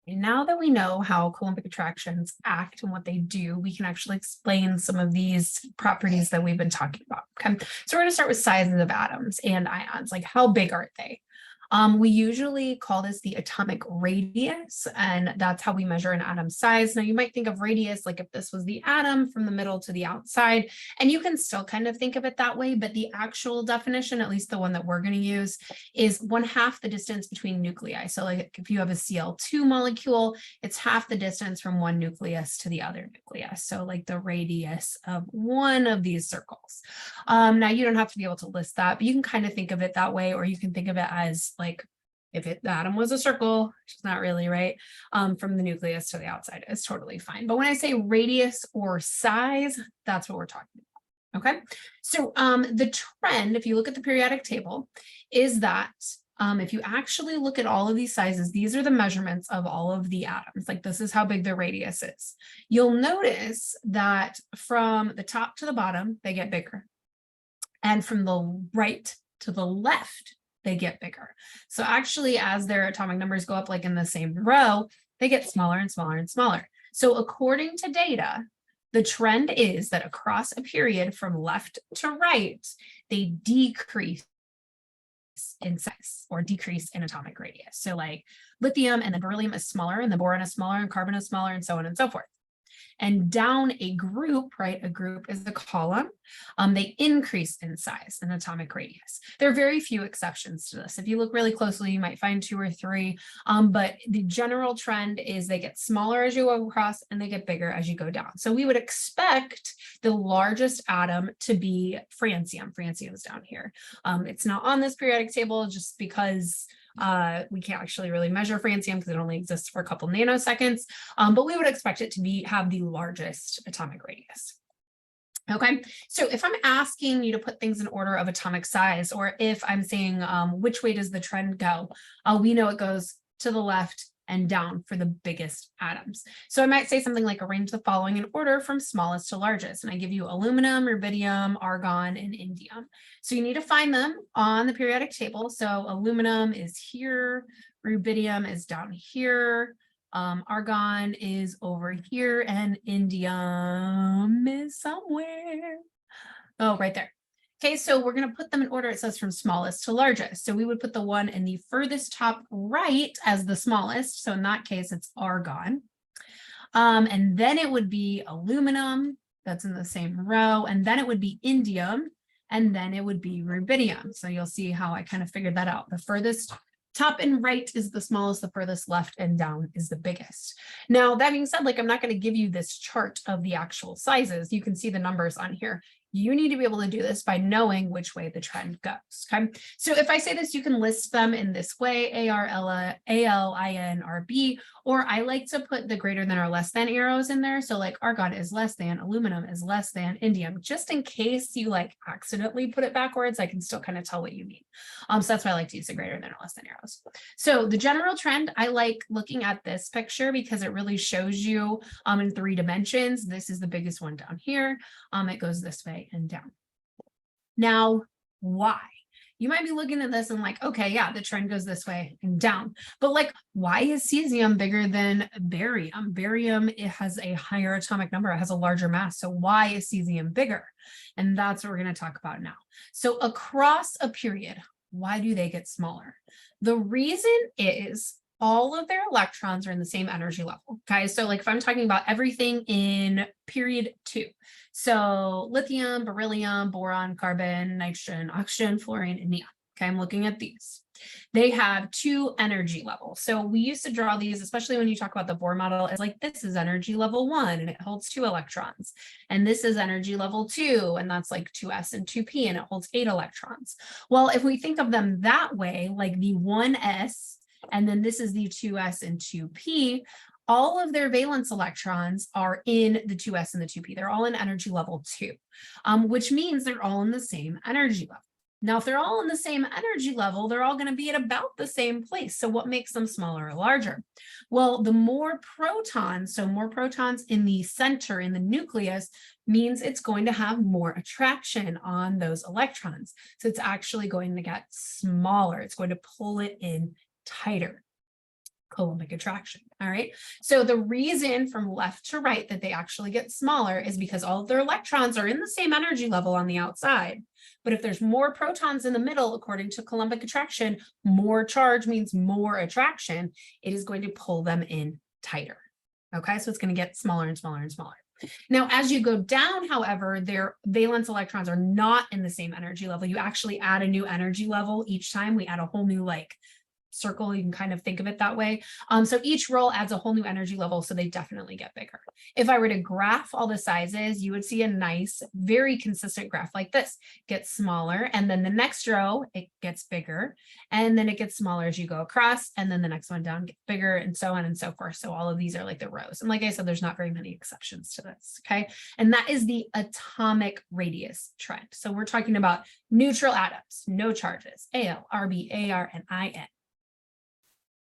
And now that we know how Coulombic attractions act and what they do, we can actually explain some of these properties that we've been talking about. Okay, so we're going to start with sizes of atoms and ions, like how big are they? We usually call this the atomic radius, and that's how we measure an atom size. Now, you might think of radius like if this was the atom from the middle to the outside, and you can still kind of think of it that way, but the actual definition, at least the one that we're going to use, is 1/2 the distance between nuclei. So like if you have a Cl2 molecule, it's half the distance from one nucleus to the other nucleus. So like the radius of one of these circles. Now you don't have to be able to list that, but you can kind of think of it that way, or you can think of it as like if the atom was a circle, which is not really right, from the nucleus to the outside is totally fine. But when I say radius or size, that's what we're talking about. Okay, so the trend, if you look at the periodic table, is that if you actually look at all of these sizes, these are the measurements of all of the atoms. Like this is how big the radius is. You'll notice that from the top to the bottom, they get bigger. And from the right to the left, they get bigger. So actually, as their atomic numbers go up, like in the same row, they get smaller and smaller and smaller. So according to data, the trend is that across a period from left to right, they decrease in size or decrease in atomic radius. So like lithium and then beryllium is smaller, and the boron is smaller, and carbon is smaller, and so on and so forth. And down a group, right? A group is the column. They increase in size and atomic radius. There are very few exceptions to this. If you look really closely, you might find 2 or 3, but the general trend is they get smaller as you go across and they get bigger as you go down. So we would expect the largest atom to be francium. Francium is down here. It's not on this periodic table just because we can't actually really measure francium because it only exists for a couple nanoseconds, but we would expect it to have the largest atomic radius. Okay, so if I'm asking you to put things in order of atomic size, or if I'm saying which way does the trend go, we know it goes to the left and down for the biggest atoms. So I might say something like arrange the following in order from smallest to largest. And I give you aluminum, rubidium, argon, and indium. So you need to find them on the periodic table. So aluminum is here, rubidium is down here, argon is over here, and indium is somewhere. Oh, right there. Okay, so we're going to put them in order. It says from smallest to largest. So we would put the one in the furthest top right as the smallest. So in that case, it's argon. And then it would be aluminum. That's in the same row. And then it would be indium. And then it would be rubidium. So you'll see how I kind of figured that out. The furthest top and right is the smallest, the furthest left and down is the biggest. Now, that being said, like I'm not going to give you this chart of the actual sizes. You can see the numbers on here. You need to be able to do this by knowing which way the trend goes. Okay, so if I say this, you can list them in this way: ALIN, or I like to put the greater than or less than arrows in there. So like argon is less than, aluminum is less than, indium, just in case you like accidentally put it backwards, I can still kind of tell what you mean. So that's why I like to use the greater than or less than arrows. So the general trend, I like looking at this picture because it really shows you in 3 dimensions. This is the biggest one down here. It goes this way and down. Now, why? You might be looking at this and like, okay, yeah, the trend goes this way and down, but like, why is cesium bigger than barium? Barium, it has a higher atomic number, it has a larger mass. So why is cesium bigger? And that's what we're going to talk about now. So across a period, why do they get smaller? The reason is all of their electrons are in the same energy level. Okay, so like if I'm talking about everything in period 2, so lithium, beryllium, boron, carbon, nitrogen, oxygen, fluorine, and neon. Okay, I'm looking at these. They have 2 energy levels. So we used to draw these, especially when you talk about the Bohr model, it's like this is energy level 1 and it holds 2 electrons. And this is energy level 2 and that's like 2s and 2p and it holds 8 electrons. Well, if we think of them that way, like the 1s and then this is the 2s and 2p, all of their valence electrons are in the 2s and the 2p. They're all in energy level 2, which means they're all in the same energy level. Now, if they're all in the same energy level, they're all going to be at about the same place. So what makes them smaller or larger? Well, the more protons, so more protons in the center, in the nucleus, means it's going to have more attraction on those electrons. So it's actually going to get smaller. It's going to pull it in tighter. Coulombic attraction. All right. So the reason from left to right that they actually get smaller is because all of their electrons are in the same energy level on the outside. But if there's more protons in the middle, according to Coulombic attraction, more charge means more attraction. It is going to pull them in tighter. Okay. So it's going to get smaller and smaller and smaller. Now, as you go down, however, their valence electrons are not in the same energy level. You actually add a new energy level each time. We add a whole new circle. You can kind of think of it that way. So each roll adds a whole new energy level, so they definitely get bigger. If I were to graph all the sizes, you would see a nice, very consistent graph like this. Gets smaller, and then the next row, it gets bigger, and then it gets smaller as you go across, and then the next one down gets bigger, and so on and so forth. So all of these are like the rows. And like I said, there's not very many exceptions to this, okay? And that is the atomic radius trend. So we're talking about neutral atoms, no charges, Al, Rb, Ar, and In.